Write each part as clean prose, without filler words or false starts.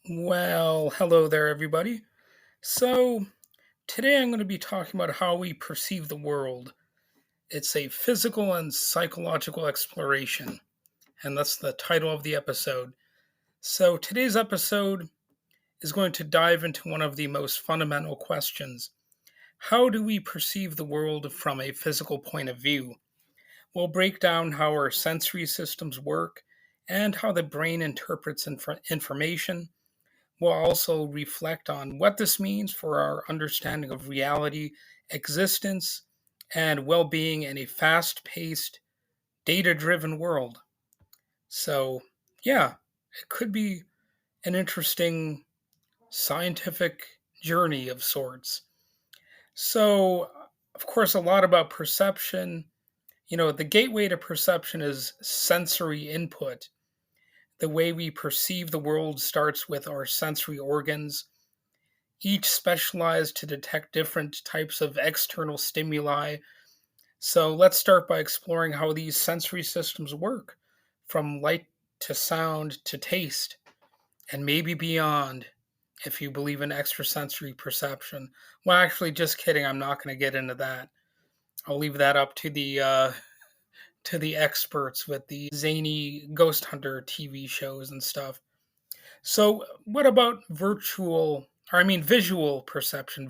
Well, hello there, everybody. So, today I'm going to be talking about how we perceive the world. It's a physical and psychological exploration, and that's the title of the episode. So, today's episode is going to dive into one of the most fundamental questions. How do we perceive the world from a physical point of view? We'll break down how our sensory systems work and how the brain interprets information. We'll also reflect on what this means for our understanding of reality, existence, and well being in a fast paced, data driven world. So, yeah, it could be an interesting scientific journey of sorts. So, of course, a lot about perception. The gateway to perception is sensory input. The way we perceive the world starts with our sensory organs, each specialized to detect different types of external stimuli. So let's start by exploring how these sensory systems work, from light to sound to taste, and maybe beyond, if you believe in extrasensory perception. Well, actually, just kidding. I'm not going to get into that. I'll leave that up to the experts with the zany ghost hunter TV shows and stuff. So, what about visual perception?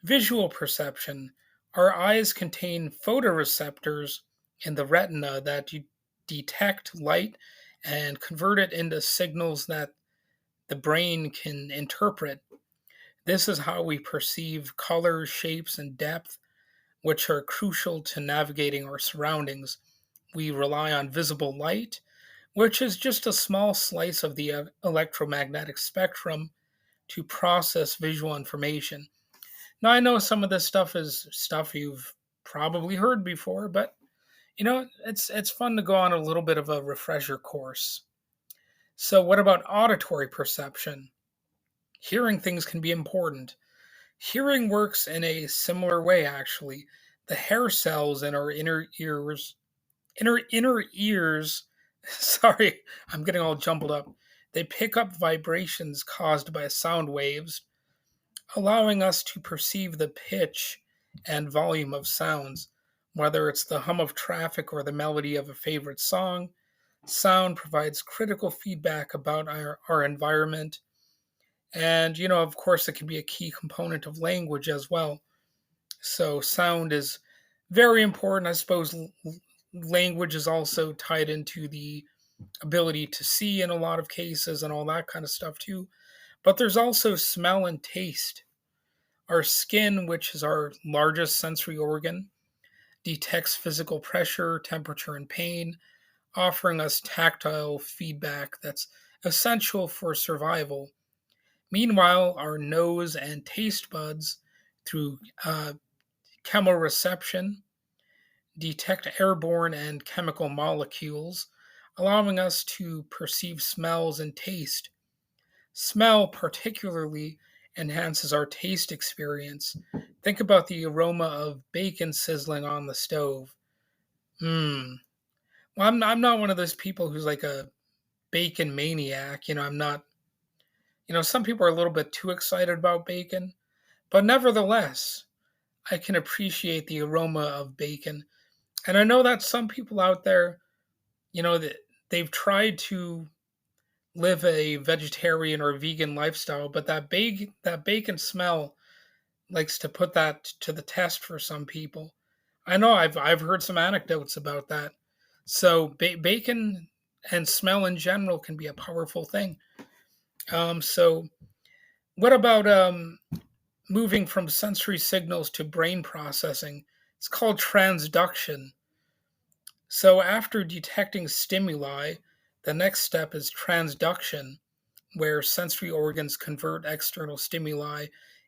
Visual perception. Our eyes contain photoreceptors in the retina that detect light and convert it into signals that the brain can interpret. This is how we perceive color, shapes, and depth, which are crucial to navigating our surroundings. We rely on visible light, which is just a small slice of the electromagnetic spectrum, to process visual information. Now, I know some of this stuff is stuff you've probably heard before, but it's fun to go on a little bit of a refresher course. So, what about auditory perception? Hearing things can be important. Hearing works in a similar way, actually. The hair cells in our inner ears, sorry, I'm getting all jumbled up. They pick up vibrations caused by sound waves, allowing us to perceive the pitch and volume of sounds. Whether it's the hum of traffic or the melody of a favorite song, sound provides critical feedback about our environment. And, of course, it can be a key component of language as well. So, sound is very important. I suppose language is also tied into the ability to see in a lot of cases and all that kind of stuff, too. But there's also smell and taste. Our skin, which is our largest sensory organ, detects physical pressure, temperature, and pain, offering us tactile feedback that's essential for survival. Meanwhile, our nose and taste buds, through chemoreception, detect airborne and chemical molecules, allowing us to perceive smells and taste. Smell, particularly, enhances our taste experience. Think about the aroma of bacon sizzling on the stove. Mmm. Well, I'm not one of those people who's like a bacon maniac. I'm not, some people are a little bit too excited about bacon, but nevertheless, I can appreciate the aroma of bacon. And I know that some people out there, that they've tried to live a vegetarian or vegan lifestyle, but that bacon smell likes to put that to the test for some people. I know I've heard some anecdotes about that. So bacon and smell in general can be a powerful thing. So what about moving from sensory signals to brain processing? It's called transduction. So after detecting stimuli, the next step is transduction, where sensory organs convert external stimuli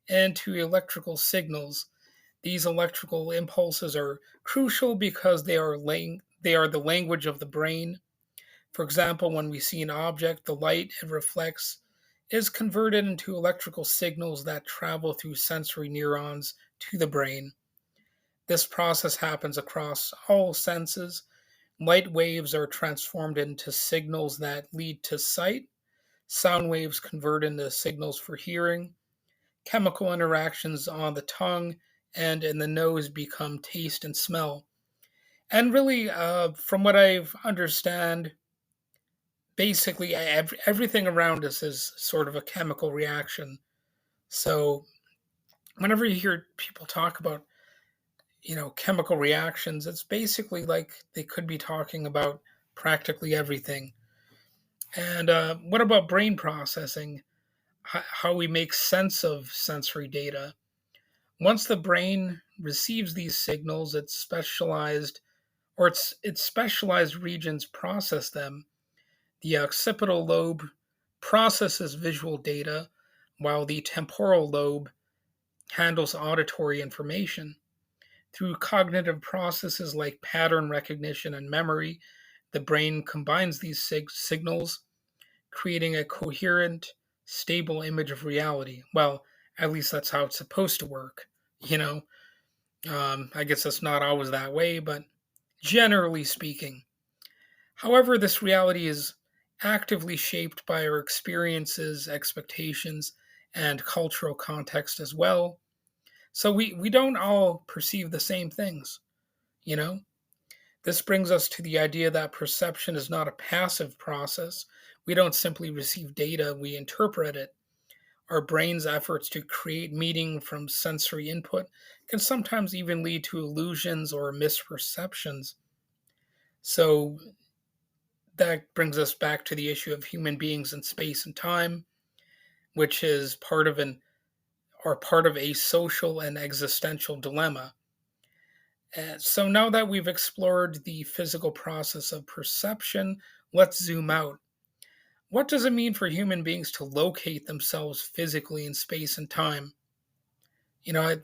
into electrical signals. These electrical impulses are crucial because they are the language of the brain. For example, when we see an object, the light it reflects is converted into electrical signals that travel through sensory neurons to the brain. This process happens across all senses. Light waves are transformed into signals that lead to sight, Sound waves convert into signals for hearing. Chemical interactions on the tongue and in the nose become taste and smell. And really, from what I've understand, basically everything around us is sort of a chemical reaction. So whenever you hear people talk about chemical reactions, it's basically like they could be talking about practically everything. And what about brain processing? How we make sense of sensory data? Once the brain receives these signals, its specialized regions process them. The occipital lobe processes visual data, while the temporal lobe handles auditory information. Through cognitive processes like pattern recognition and memory, the brain combines these signals, creating a coherent, stable image of reality. Well, at least that's how it's supposed to work. You know, I guess it's not always that way, but generally speaking. However, this reality is actively shaped by our experiences, expectations, and cultural context as well. So we don't all perceive the same things, you know? This brings us to the idea that perception is not a passive process. We don't simply receive data, we interpret it. Our brain's efforts to create meaning from sensory input can sometimes even lead to illusions or misperceptions. So that brings us back to the issue of human beings in space and time, which is part of a social and existential dilemma. So now that we've explored the physical process of perception, let's zoom out. What does it mean for human beings to locate themselves physically in space and time? You know,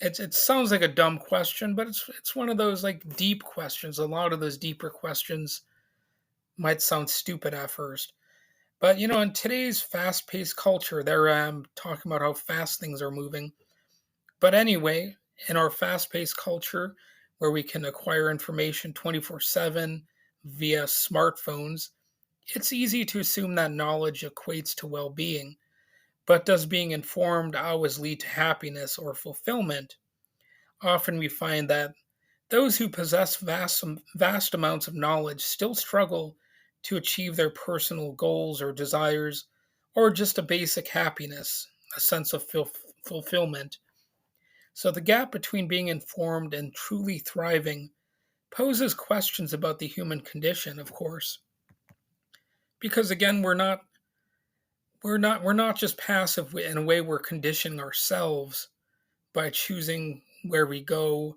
it sounds like a dumb question, but it's one of those like deep questions. A lot of those deeper questions might sound stupid at first. But in today's fast-paced culture, they're talking about how fast things are moving. But anyway, in our fast-paced culture, where we can acquire information 24/7 via smartphones, it's easy to assume that knowledge equates to well-being. But does being informed always lead to happiness or fulfillment? Often we find that those who possess vast amounts of knowledge still struggle to achieve their personal goals or desires, or just a basic happiness, a sense of fulfillment. So the gap between being informed and truly thriving poses questions about the human condition, of course. Because again, we're not just passive in a way. We're conditioning ourselves by choosing where we go,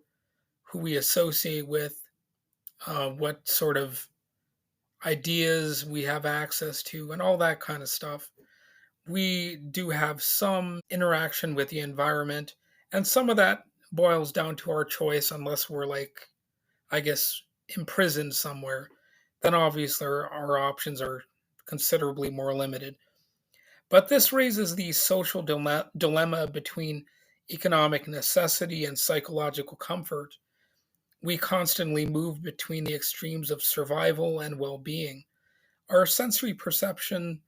who we associate with, what sort of ideas we have access to, and all that kind of stuff. We do have some interaction with the environment, and some of that boils down to our choice, unless we're like, I guess, imprisoned somewhere. Then obviously our options are considerably more limited. But this raises the social dilemma between economic necessity and psychological comfort. We constantly move between the extremes of survival and well being. Our sensory perception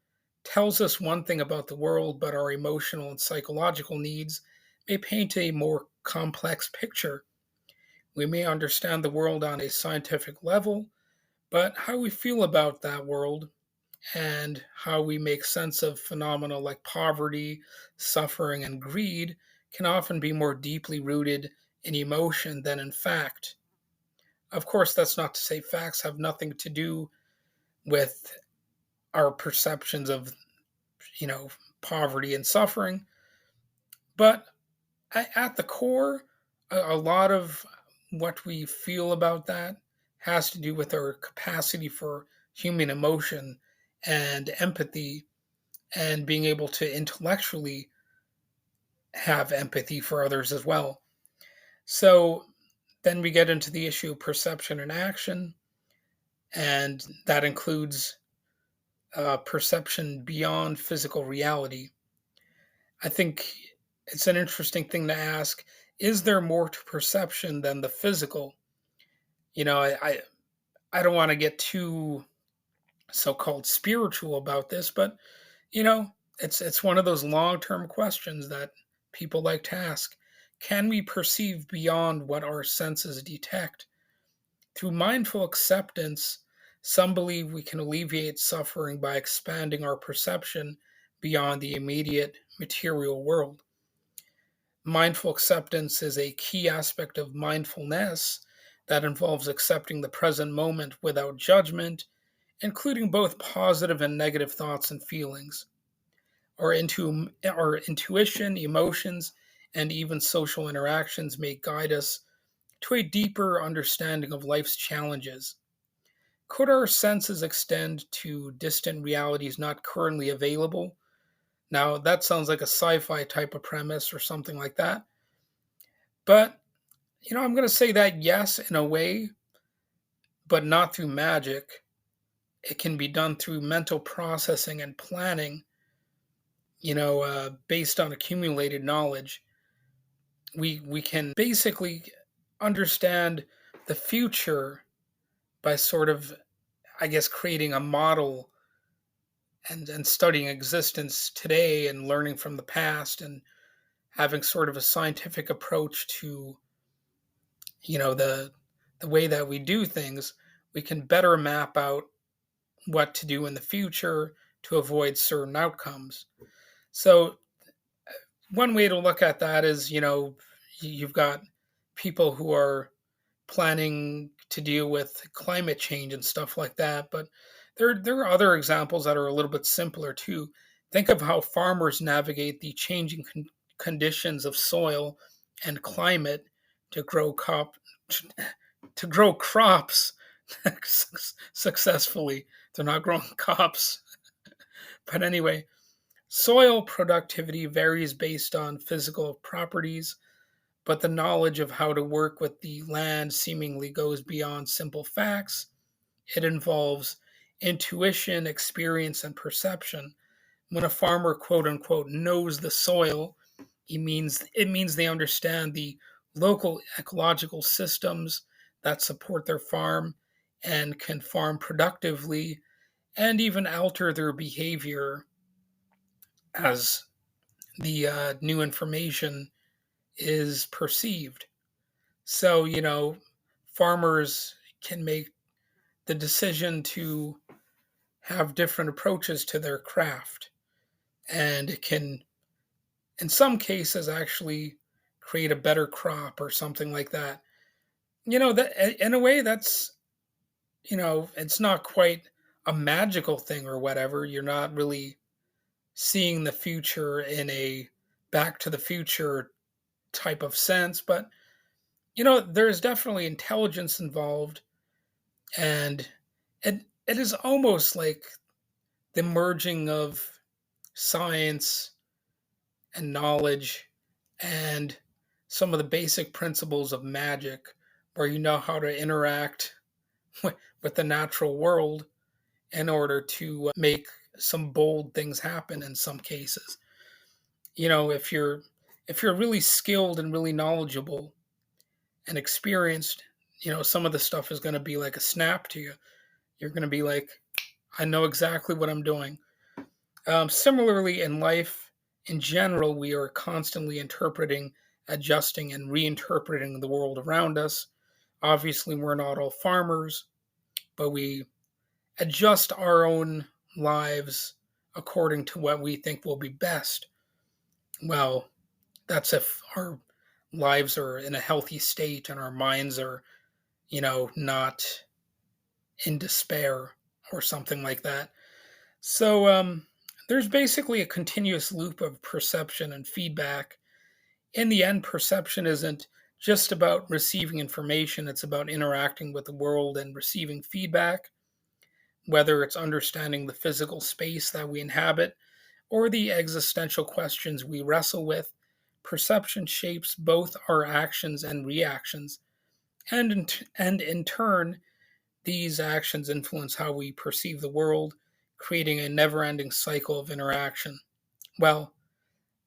tells us one thing about the world, but our emotional and psychological needs may paint a more complex picture. We may understand the world on a scientific level, but how we feel about that world and how we make sense of phenomena like poverty, suffering, and greed can often be more deeply rooted in emotion than in fact. Of course, that's not to say facts have nothing to do with our perceptions of, you know, poverty and suffering, but at the core, a lot of what we feel about that has to do with our capacity for human emotion and empathy and being able to intellectually have empathy for others as well. So then we get into the issue of perception and action, and that includes perception beyond physical reality. I think it's an interesting thing to ask: is there more to perception than the physical? You know, I don't want to get too so-called spiritual about this, but you know, it's one of those long-term questions that people like to ask. Can we perceive beyond what our senses detect? Through mindful acceptance, some believe we can alleviate suffering by expanding our perception beyond the immediate material world. Mindful acceptance is a key aspect of mindfulness that involves accepting the present moment without judgment, including both positive and negative thoughts and feelings. Our intuition, emotions, and even social interactions may guide us to a deeper understanding of life's challenges. Could our senses extend to distant realities not currently available? Now, that sounds like a sci fi type of premise or something like that. But, I'm going to say that yes, in a way, but not through magic. It can be done through mental processing and planning, based on accumulated knowledge. We can basically understand the future by sort of, I guess, creating a model and studying existence today and learning from the past and having sort of a scientific approach to the way that we do things. We can better map out what to do in the future to avoid certain outcomes. So one way to look at that is, you've got people who are planning to deal with climate change and stuff like that. But there are other examples that are a little bit simpler too. Think of how farmers navigate the changing conditions of soil and climate to grow to grow crops successfully. They're not growing cops. But anyway, soil productivity varies based on physical properties, but the knowledge of how to work with the land seemingly goes beyond simple facts. It involves intuition, experience, and perception. When a farmer, quote unquote, knows the soil, it means they understand the local ecological systems that support their farm and can farm productively and even alter their behavior as the new information is perceived. So, farmers can make the decision to have different approaches to their craft. And it can, in some cases, actually create a better crop or something like that. That in a way, that's, it's not quite a magical thing or whatever. You're not really seeing the future in a back to the future type of sense, but there's definitely intelligence involved, and it is almost like the merging of science and knowledge and some of the basic principles of magic, where you know how to interact with the natural world in order to make some bold things happen in some cases. If you're really skilled and really knowledgeable and experienced, some of the stuff is going to be like a snap to you. You're going to be like, I know exactly what I'm doing. Similarly, in life in general, we are constantly interpreting, adjusting, and reinterpreting the world around us. Obviously, we're not all farmers, but we adjust our own lives according to what we think will be best. Well, that's if our lives are in a healthy state and our minds are, not in despair or something like that. So there's basically a continuous loop of perception and feedback. In the end, perception isn't just about receiving information, it's about interacting with the world and receiving feedback, whether it's understanding the physical space that we inhabit or the existential questions we wrestle with. Perception shapes both our actions and reactions, and in turn, these actions influence how we perceive the world, creating a never ending cycle of interaction. Well,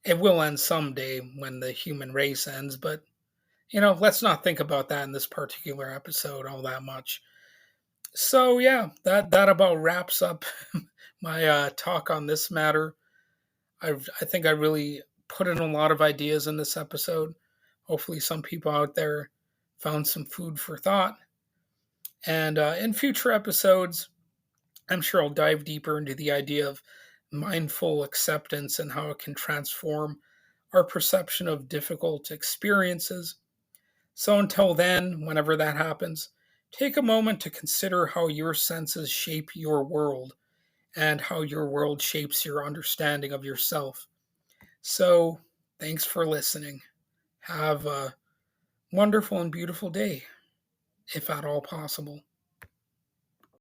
it will end someday when the human race ends, but let's not think about that in this particular episode all that much. So yeah, that about wraps up my talk on this matter. I think I really put in a lot of ideas in this episode. Hopefully, some people out there found some food for thought. And in future episodes, I'm sure I'll dive deeper into the idea of mindful acceptance and how it can transform our perception of difficult experiences. So until then, whenever that happens, take a moment to consider how your senses shape your world and how your world shapes your understanding of yourself. So, thanks for listening. Have a wonderful and beautiful day, if at all possible.